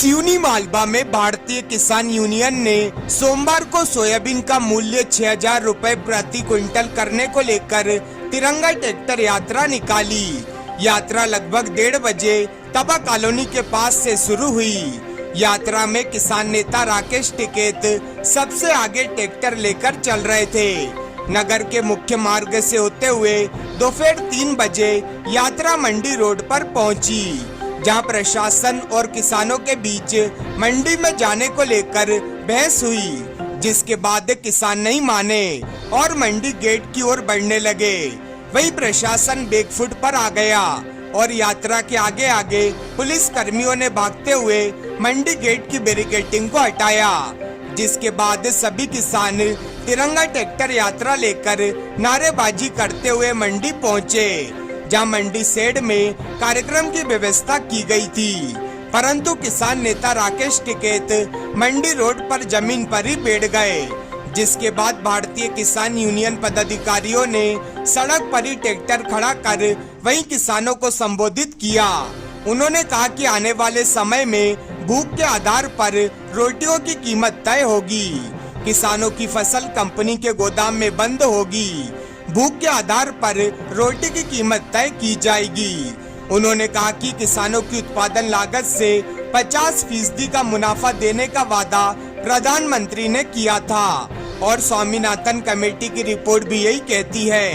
सिवनी मालवा में भारतीय किसान यूनियन ने सोमवार को सोयाबीन का मूल्य 6,000 रुपए प्रति क्विंटल करने को लेकर तिरंगा ट्रैक्टर यात्रा निकाली। यात्रा लगभग 1:30 बजे तबा कॉलोनी के पास से शुरू हुई। यात्रा में किसान नेता राकेश टिकैत सबसे आगे ट्रैक्टर लेकर चल रहे थे। नगर के मुख्य मार्ग से होते हुए दोपहर 3 बजे यात्रा मंडी रोड पर पहुंची, जहां प्रशासन और किसानों के बीच मंडी में जाने को लेकर बहस हुई, जिसके बाद किसान नहीं माने और मंडी गेट की ओर बढ़ने लगे। वहीं प्रशासन बैकफुट पर आ गया और यात्रा के आगे आगे पुलिस कर्मियों ने भागते हुए मंडी गेट की बैरिकेडिंग को हटाया, जिसके बाद सभी किसान तिरंगा ट्रैक्टर यात्रा लेकर नारेबाजी करते हुए मंडी पहुंचे, जहां मंडी शेड में कार्यक्रम की व्यवस्था की गई थी। परंतु किसान नेता राकेश टिकैत मंडी रोड पर जमीन पर ही बैठ गए, जिसके बाद भारतीय किसान यूनियन पदाधिकारियों ने सड़क पर ही ट्रैक्टर खड़ा कर वहीं किसानों को संबोधित किया। उन्होंने कहा कि आने वाले समय में भूख के आधार पर रोटियों की कीमत तय होगी। किसानों की फसल कंपनी के गोदाम में बंद होगी। भूख के आधार पर रोटी की कीमत तय की जाएगी। उन्होंने कहा कि किसानों की उत्पादन लागत से 50% का मुनाफा देने का वादा प्रधानमंत्री ने किया था और स्वामीनाथन कमेटी की रिपोर्ट भी यही कहती है,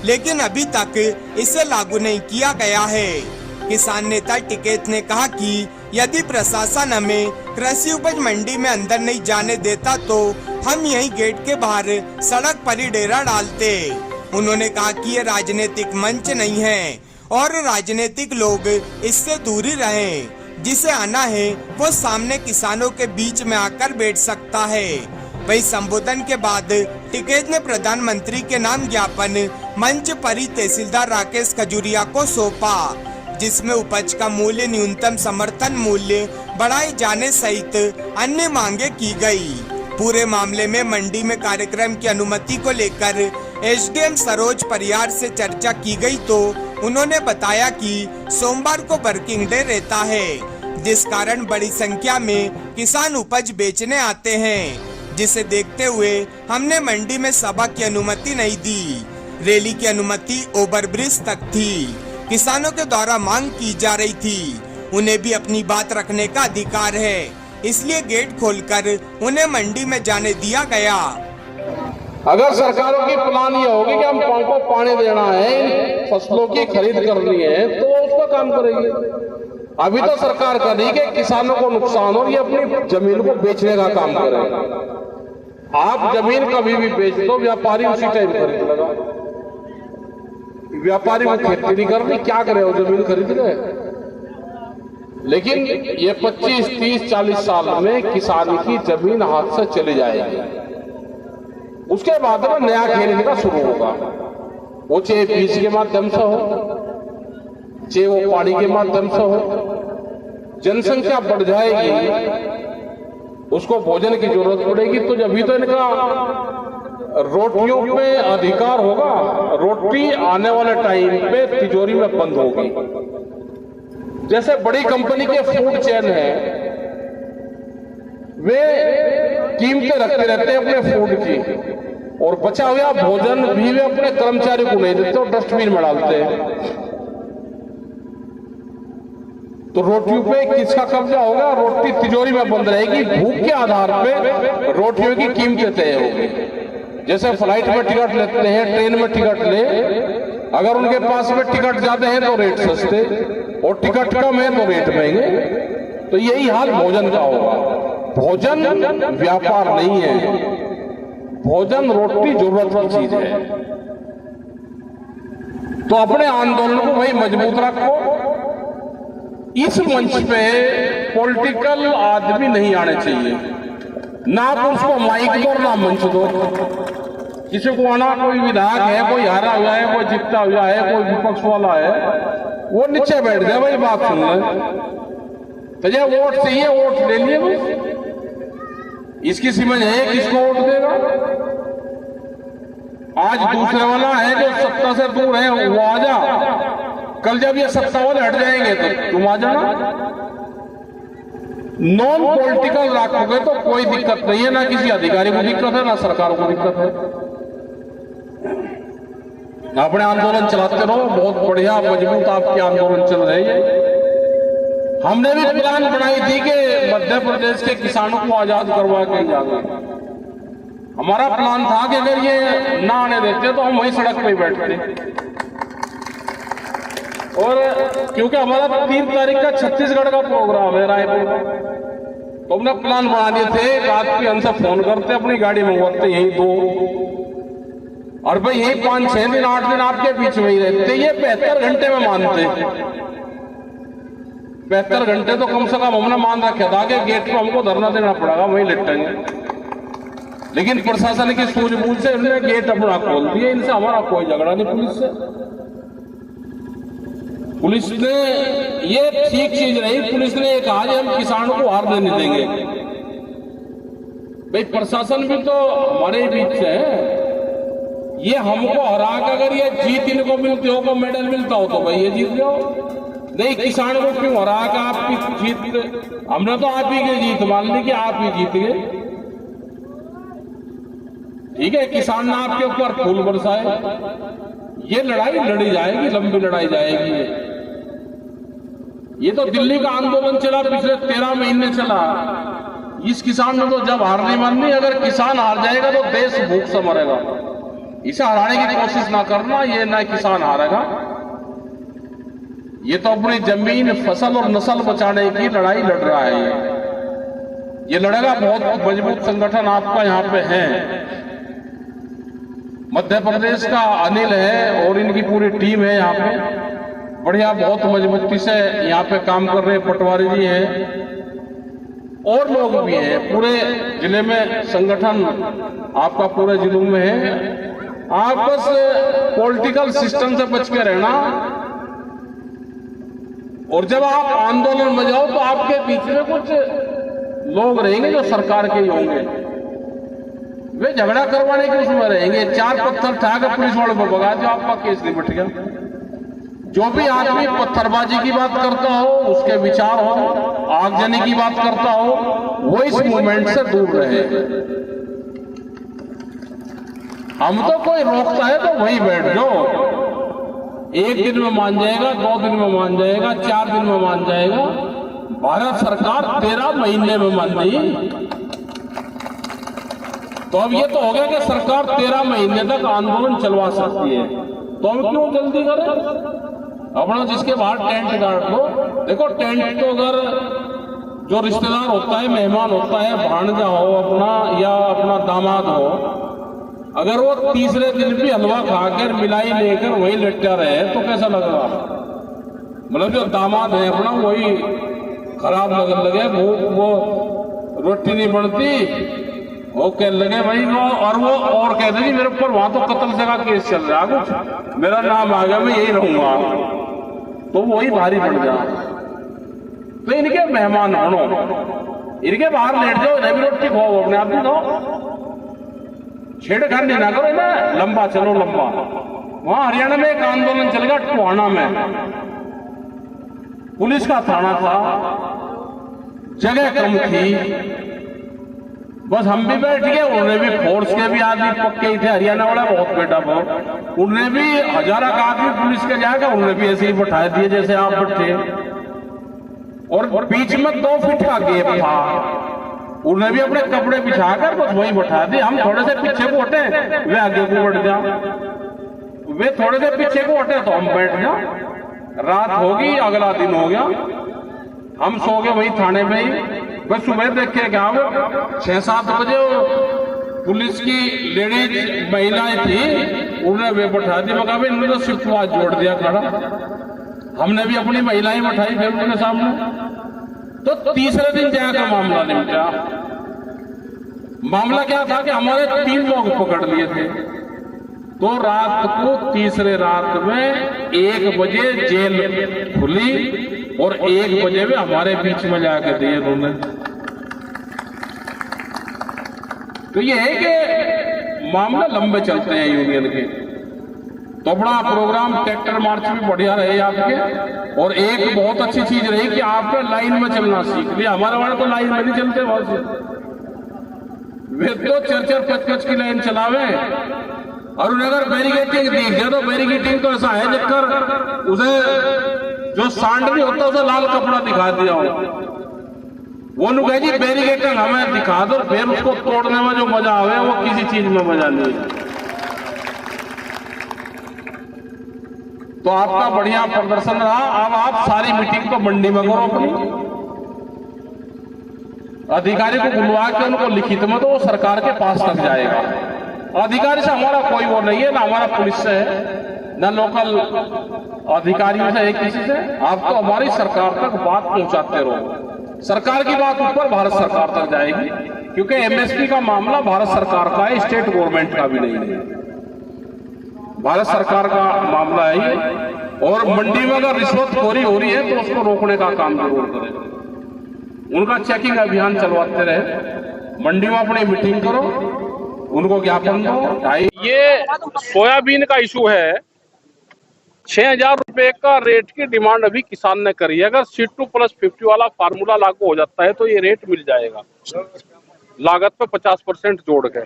लेकिन अभी तक इसे लागू नहीं किया गया है। किसान नेता टिकैत ने कहा कि यदि प्रशासन हमें कृषि उपज मंडी में अंदर नहीं जाने देता तो हम यहीं गेट के बाहर सड़क पर ही डेरा डालते। उन्होंने कहा कि ये राजनीतिक मंच नहीं है और राजनीतिक लोग इससे दूर ही रहें। जिसे आना है वो सामने किसानों के बीच में आकर बैठ सकता है। वही संबोधन के बाद टिकैत ने प्रधानमंत्री के नाम ज्ञापन मंच पर ही तहसीलदार राकेश खजूरिया को सौंपा, जिसमें उपज का मूल्य न्यूनतम समर्थन मूल्य बढ़ाए जाने सहित अन्य मांगे की गई। पूरे मामले में मंडी में कार्यक्रम की अनुमति को लेकर एसडीएम सरोज परियार से चर्चा की गई तो उन्होंने बताया कि सोमवार को वर्किंग डे रहता है, जिस कारण बड़ी संख्या में किसान उपज बेचने आते हैं, जिसे देखते हुए हमने मंडी में सभा की अनुमति नहीं दी। रैली की अनुमति ओवरब्रिज तक थी। किसानों के द्वारा मांग की जा रही थी, उन्हें भी अपनी बात रखने का अधिकार है, इसलिए गेट खोलकर उन्हें मंडी में जाने दिया गया। अगर सरकारों की प्लान ये होगी कि हम को पानी देना है, फसलों की खरीद करनी है, तो उसका काम करेगी। अभी तो सरकार कर रही है कि किसानों को नुकसान हो, ये अपनी जमीन को बेचने का काम करें। आप जमीन कभी भी बेच दो, व्यापारी उसी टाइम खरीद लगा। व्यापारी वो खेती नहीं कर रही, क्या करे, वो जमीन खरीद रहे। लेकिन ये 25, 30, 40 साल में किसान की जमीन हाथ से चली जाएगी। उसके बाद में नया खेल का शुरू होगा। वो चाहे बीज के माध्यम से हो, चाहे वो पानी के माध्यम से हो। जनसंख्या बढ़ जाएगी, उसको भोजन की जरूरत पड़ेगी, तो जब भी तो इनका रोटियों पे अधिकार होगा। रोटी आने वाले टाइम पे तिजोरी में बंद होगी। जैसे बड़ी कंपनी के फूड चेन है, वे कीमतें रखते रहते हैं अपने फूड की, और बचा हुआ भोजन भी वे अपने कर्मचारी को नहीं देते और डस्टबिन में डालते हैं। तो रोटियों पे किसका कब्जा होगा? रोटी तिजोरी में बंद रहेगी। भूख के आधार पे रोटियों की कीमतें तय होगी। जैसे फ्लाइट में टिकट लेते हैं, ट्रेन में टिकट ले, अगर उनके पास में टिकट ज्यादा है तो रेट सस्ते, और टिकट कम है तो रेट महंगे। तो यही हाल भोजन का होगा। भोजन व्यापार नहीं है, भोजन रोटी जरूरत की चीज है। तो अपने आंदोलन को भाई मजबूत रखो। इस मंच पे पॉलिटिकल आदमी नहीं आने चाहिए, ना तो उसको माइक दो ना मंच दो। किसी को आना, कोई विधायक है, कोई हारा हुआ है, कोई जीतता हुआ है, कोई विपक्ष वाला है, वो नीचे बैठ जाए, भाई बात सुन ले। तो ये वोट चाहिए, वोट ले लिए बस। इसकी समझ है किसको वोट देगा। आज दूसरे वाला है जो सत्ता से दूर है, वो आ जा। कल जब ये सत्ता वाले हट जाएंगे तो तुम आ जाना। नॉन पॉलिटिकल रखोगे तो कोई दिक्कत नहीं है, ना किसी अधिकारी को दिक्कत है, ना सरकार को दिक्कत है। अपने आंदोलन चलाते रहो, बहुत बढ़िया मजबूत आपके आंदोलन चल रहे हैं। हमने भी प्लान बनाई थी कि मध्य प्रदेश के किसानों को आजाद करवा के जाएंगे। हमारा प्लान था कि अगर ये ना आने देते तो हम वहीं सड़क पे बैठते, और क्योंकि हमारा 3 तारीख का छत्तीसगढ़ का प्रोग्राम है रायपुर का, तो हमने प्लान बना दिए थे। रात के हमसे फोन करते, अपनी गाड़ी मंगवाते यही 2, और भाई यही 5-6 दिन 8 दिन आपके बीच में ही रहते। ये 72 घंटे में मानते, 72 घंटे तो कम से कम हमने मान रखा था कि गेट पर हमको धरना देना पड़ेगा, वहीं लिटेंगे। लेकिन प्रशासन की सूझबूझ से उन्होंने गेट अपना खोल दिया। इनसे हमारा कोई झगड़ा नहीं पुलिस से। पुलिस ने ये ठीक चीज रही, पुलिस ने कहा कि हम किसानों को हार देने देंगे। भाई प्रशासन भी तो हमारे बीच से है। ये हमको हरा के अगर ये जीत इनको मिलती हो, को मेडल मिलता हो, तो भाई ये जीत जाओ। नहीं, किसानों को क्यों हरा के आपकी जीत? हमने तो आप ही की जीत मान ली कि आप ही जीत गए। ठीक है, किसान ने आपके ऊपर फूल बरसाए। ये लड़ाई लड़ी जाएगी, लंबी लड़ाई जाएगी। ये तो दिल्ली का आंदोलन चला, पिछले 13 महीने चला। इस किसान ने तो जब हार नहीं मानी। अगर किसान हार जाएगा तो देश भूख से मरेगा। इसे हराने की कोशिश ना करना, ये ना किसान हारेगा। ये तो अपनी जमीन, फसल और नस्ल बचाने की लड़ाई लड़ रहा है। ये लड़ेगा। बहुत मजबूत संगठन आपका यहाँ पे है। मध्य प्रदेश का अनिल है और इनकी पूरी टीम है यहाँ पे, बढ़िया, बहुत मजबूती से यहाँ पे काम कर रहे हैं। पटवारी जी हैं और लोग भी हैं। पूरे जिले में संगठन आपका पूरे जिलों में है। आप बस पॉलिटिकल सिस्टम से बच के रहना, और जब आप आंदोलन में जाओ तो आपके बीच में कुछ लोग रहेंगे जो सरकार के ही होंगे। वे झगड़ा करवाने के उसमें रहेंगे। 4 पत्थर उठाकर पुलिस वालों को भगा दो, आपका केस नहीं बैठेगा। जो भी आदमी पत्थरबाजी की बात करता हो, उसके विचार हो, आगजनी की बात करता हो, वो इस मूवमेंट से दूर रहे। हम तो कोई रोकता है तो वहीं बैठ जाओ। 1 दिन में मान जाएगा, 2 दिन में मान जाएगा, 4 दिन में मान जाएगा। भारत सरकार 13 महीने में मान गई। तो अब ये तो हो गया कि सरकार 13 महीने तक आंदोलन चलवा सकती है, तो हम क्यों जल्दी करें? अपना जिसके बाहर टेंट गाड़ लो। देखो, टेंट तो अगर जो रिश्तेदार होता है, मेहमान होता है, भांजा हो अपना या अपना दामाद हो, अगर वो तीसरे दिन भी हलवा खाकर मिलाई लेकर वही लट्टा रहे तो कैसा लगेगा? मतलब जो दामाद है अपना वही खराब लगने लगे, वो रोटी नहीं बनती, वो कहने लगे भाई वो, और वो और कहते जी मेरे ऊपर वहां तो कत्ल से का केस चल रहा है, कुछ मेरा नाम आ गया, मैं यही रहूंगा, तो वही भारी पड़ जा। तो इनके मेहमान बनो, इनके बाहर लेट जाओ, नहीं भी रोटी खाओ, अपने आप भी खाओ, छेड़खानी ना करो ना, लंबा चलो लंबा। वहां हरियाणा में एक आंदोलन चल गया, टोहाना में पुलिस का थाना था, जगह कम थी, बस हम भी बैठ गए। उन्होंने भी फोर्स के भी आदमी पक्के ही थे, हरियाणा वाला बहुत बेटा बहुत, उन्होंने भी 1000 का आदमी पुलिस के जाएगा, उन्होंने भी ऐसे ही बैठा दिए जैसे आप बैठे, और बीच में 2 फीट का गेप था, उन्होंने भी अपने कपड़े बिछाकर बस वहीं बैठा दिए। हम थोड़े से पीछे को हटे, वे आगे को बढ़ जा, वे थोड़े से पीछे को हटे तो हम बैठ जा। रात होगी, अगला दिन हो गया, हम सो गए वही थाने में ही। बस सुबह देखे क्या 6-7 बजे पुलिस की लेडीज महिलाएं थी, उन्होंने वे बैठा दी। मगर भाई इन्होंने तो सिर्फ आवाज जोड़ दिया खड़ा, हमने भी अपनी महिलाएं बैठाई फिर उनके सामने। तो तीसरे दिन जाकर मामला निपटा। मामला क्या था कि हमारे 3 लोग पकड़ लिए थे, तो रात को तीसरे रात में 1 बजे जेल खुली और 1 बजे में हमारे बीच में जाके दिए उन्होंने। तो ये है कि मामला लंबे चलते हैं यूनियन के। तो बड़ा प्रोग्राम ट्रैक्टर मार्च भी बढ़िया रहे आपके। और एक बहुत अच्छी चीज रही कि आपने लाइन में चलना सीख लिया। हमारे वाले तो लाइन में नहीं चलते, बहुत से वे तो 4-4-5-5 की लाइन चलावे। और उन्हें अगर बैरिकेटिंग दिख जाए तो बैरिकेटिंग तो ऐसा है जबकर उसे जो सांड नहीं होता उसे लाल कपड़ा दिखा दिया हो। वो लोग कहे जी बैरिकेटिंग हमें दिखा दो, फिर उसको तोड़ने में जो मजा आवे वो किसी चीज में मजा नहीं है। तो आपका बढ़िया प्रदर्शन रहा। अब आप सारी मीटिंग तो मंडी में करो अपनी, अधिकारी को बुलवा के उनको लिखित में तो वो सरकार के पास तक जाएगा। अधिकारी से हमारा कोई वो नहीं है, ना हमारा पुलिस से है, ना लोकल अधिकारियों से है, किसी से। आप तो हमारी सरकार तक बात पहुंचाते रहो। सरकार की बात ऊपर भारत सरकार तक जाएगी, क्योंकि एमएसपी का मामला भारत सरकार का है, स्टेट गवर्नमेंट का भी नहीं है, भारत सरकार का मामला है ये। और मंडी में अगर रिश्वतखोरी हो रही है तो उसको रोकने का काम जरूर करें। उनका चेकिंग अभियान चलवाते रहे। मंडी में अपनी मीटिंग करो, उनको ज्ञापन दो। ये सोयाबीन का इशू है। 6,000 रुपए का रेट की डिमांड अभी किसान ने करी है। अगर C2+50 वाला फार्मूला लागू हो जाता है तो ये रेट मिल जाएगा, लागत पे 50% जोड़ के।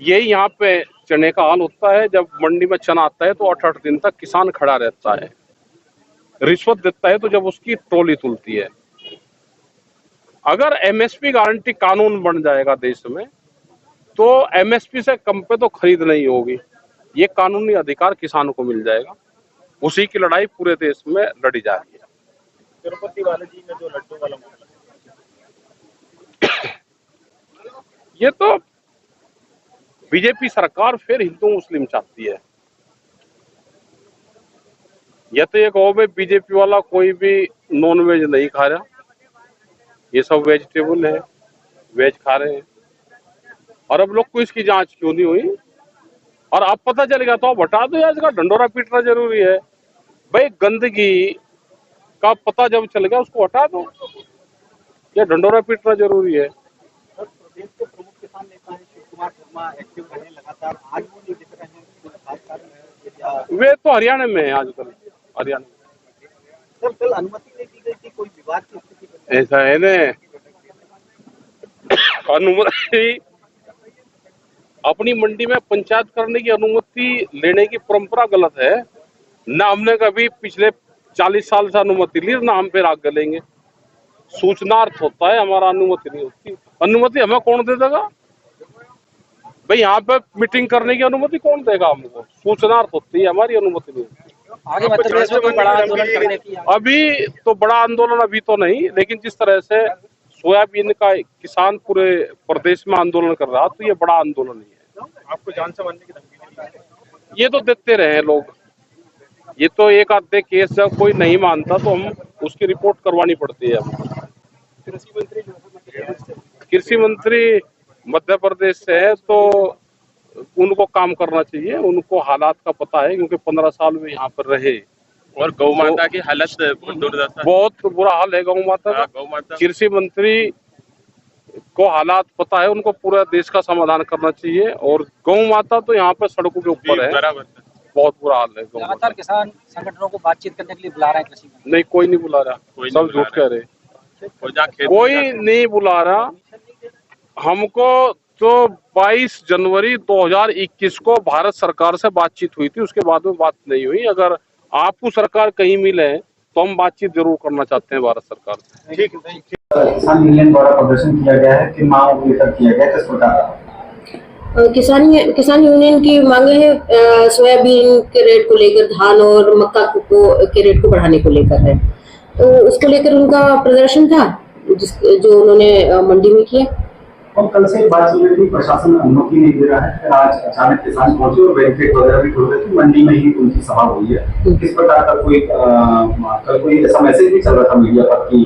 यही यहाँ पे चने का हाल होता है। जब मंडी में चना आता है तो 8-8 दिन तक किसान खड़ा रहता है, रिश्वत देता है तो जब उसकी ट्रॉली तुलती है। अगर एमएसपी गारंटी कानून बन जाएगा देश में तो एमएसपी से कम पे तो खरीद नहीं होगी। ये कानूनी अधिकार किसानों को मिल जाएगा। उसी की लड़ाई पूरे देश में लड़ी जा रही है। तिरुपति बालाजी में जो लड्डू वाला ये तो बीजेपी सरकार फिर हिंदू मुस्लिम चाहती है। ये तो ये कहो भाई बीजेपी वाला कोई भी नॉन वेज नहीं खा रहा, ये सब वेजिटेबल है, वेज खा रहे हैं। और अब लोग को इसकी जांच क्यों नहीं हुई? और अब पता चल गया तो आप हटा दो यार, इसका ढंडोरा पीटना जरूरी है भाई। गंदगी का पता जब चल गया उसको हटा दो, ये ढंडोरा पीटना जरूरी है। प्रदेश के प्रमुख किसान नेता हैं शिव कुमार शर्मा एक्टिव रहे लगातार, आज वो नहीं दिख रहे हैं, कुछ खास कारण है? वे तो हरियाणा में है आजकल, हरियाणा सर कल अनुमति नहीं दी गई थी, कोई विवाद की स्थिति ऐसा है ने अनुमति अपनी मंडी में पंचायत करने की अनुमति लेने की परंपरा गलत है ना। हमने कभी पिछले 40 साल से अनुमति ली, ना हम पे राग गलेंगे। सूचनार्थ होता है हमारा, अनुमति नहीं होती। अनुमति हमें कौन दे देगा भाई? यहाँ पे मीटिंग करने की अनुमति कौन देगा हमको? सूचनार्थ होती है हमारी, अनुमति नहीं होती। आगे मध्य प्रदेश में कोई बड़ा आंदोलन करने की अभी तो बड़ा आंदोलन अभी तो नहीं, लेकिन जिस तरह से सोयाबीन का किसान पूरे प्रदेश में आंदोलन कर रहा तो ये बड़ा आंदोलन ही है। आपको जान से मारने की धमकी दी? ये तो देते रहे लोग। ये तो एक आधे केस जब कोई नहीं मानता तो हम उसकी रिपोर्ट करवानी पड़ती है। कृषि मंत्री मध्य प्रदेश से है तो उनको काम करना चाहिए, उनको हालात का पता है, क्योंकि 15 साल में यहाँ पर रहे। और गौ माता की हालत बहुत दुर्दशा, बहुत बुरा हाल है गौ माता का। गौ माता कृषि मंत्री को हालात पता है, उनको पूरा देश का समाधान करना चाहिए। और गौ माता तो यहाँ पे सड़कों के ऊपर है, बराबर। बहुत बुरा हाल है गौ माता। लगातार किसान संगठनों को बातचीत करने के लिए बुला रहे हैं कृषि मंत्री। नहीं, कोई नहीं बुला रहा, सब झूठ कह रहे। कोई नहीं बुला रहा हमको। तो 22 जनवरी 2021 को भारत सरकार से बातचीत हुई थी, उसके बाद में बात नहीं हुई। अगर आपको सरकार कहीं मिले तो हम बातचीत जरूर करना चाहते हैं भारत सरकार से। ठीक है। किसान यूनियन द्वारा प्रदर्शन किया गया है कि मांग को लेकर किया गया, किस प्रकार? किसान यूनियन की मांगे हैं सोयाबीन के रेट को लेकर, धान और मक्का के रेट को बढ़ाने को लेकर है। तो उसको लेकर उनका प्रदर्शन था जो उन्होंने मंडी में किया। और कल से बात चल रही थी, प्रशासन अनुमति नहीं दे रहा है, फिर आज अचानक किसान पहुंचे और बैरिकेड वगैरह भी खोल रहे थे, मंडी में ही उनकी सभा हुई है। किस प्रकार का कल कोई ऐसा मैसेज भी चल रहा था मीडिया पर कि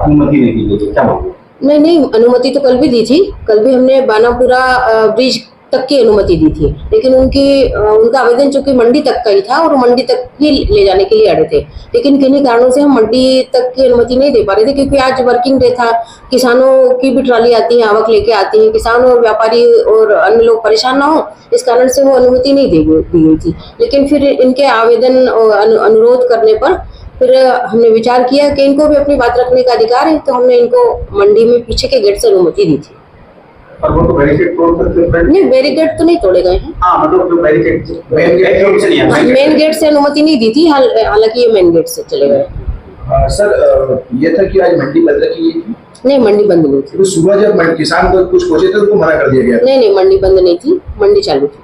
अनुमति नहीं दी गई, क्या मामला? नहीं, अनुमति तो कल भी दी थी। कल भी हमने बानापुरा ब्रिज तक की अनुमति दी थी, लेकिन उनका आवेदन चूंकि मंडी तक का ही था और मंडी तक ही ले जाने के लिए अड़े थे, लेकिन किन्हीं कारणों से हम मंडी तक की अनुमति नहीं दे पा रहे थे, क्योंकि आज वर्किंग डे था, किसानों की भी ट्राली आती है, आवक लेके आती है, किसान और व्यापारी और अन्य लोग परेशान ना हो, इस कारण से वो अनुमति नहीं दी गई थी। लेकिन फिर इनके आवेदन अनुरोध करने पर फिर हमने विचार किया कि इनको भी अपनी बात रखने का अधिकार है, तो हमने इनको मंडी में पीछे के गेट से अनुमति दी थी। और वो तो बैरिकेड तोड़ सकते हैं? नहीं, बैरिकेड तो नहीं तोड़े गए हैं। हाँ, मतलब जो बैरिकेड मेन गेट से अनुमति नहीं दी थी, हालांकि ये मेन गेट से चले गए। सर, ये था कि आज मंडी बंद रखी गई थी? नहीं, मंडी बंद नहीं थी। तो सुबह जब किसान को कुछ पहुंचे थे, उनको मना कर दिया गया? नहीं, मंडी बंद नहीं थी, मंडी चालू थी।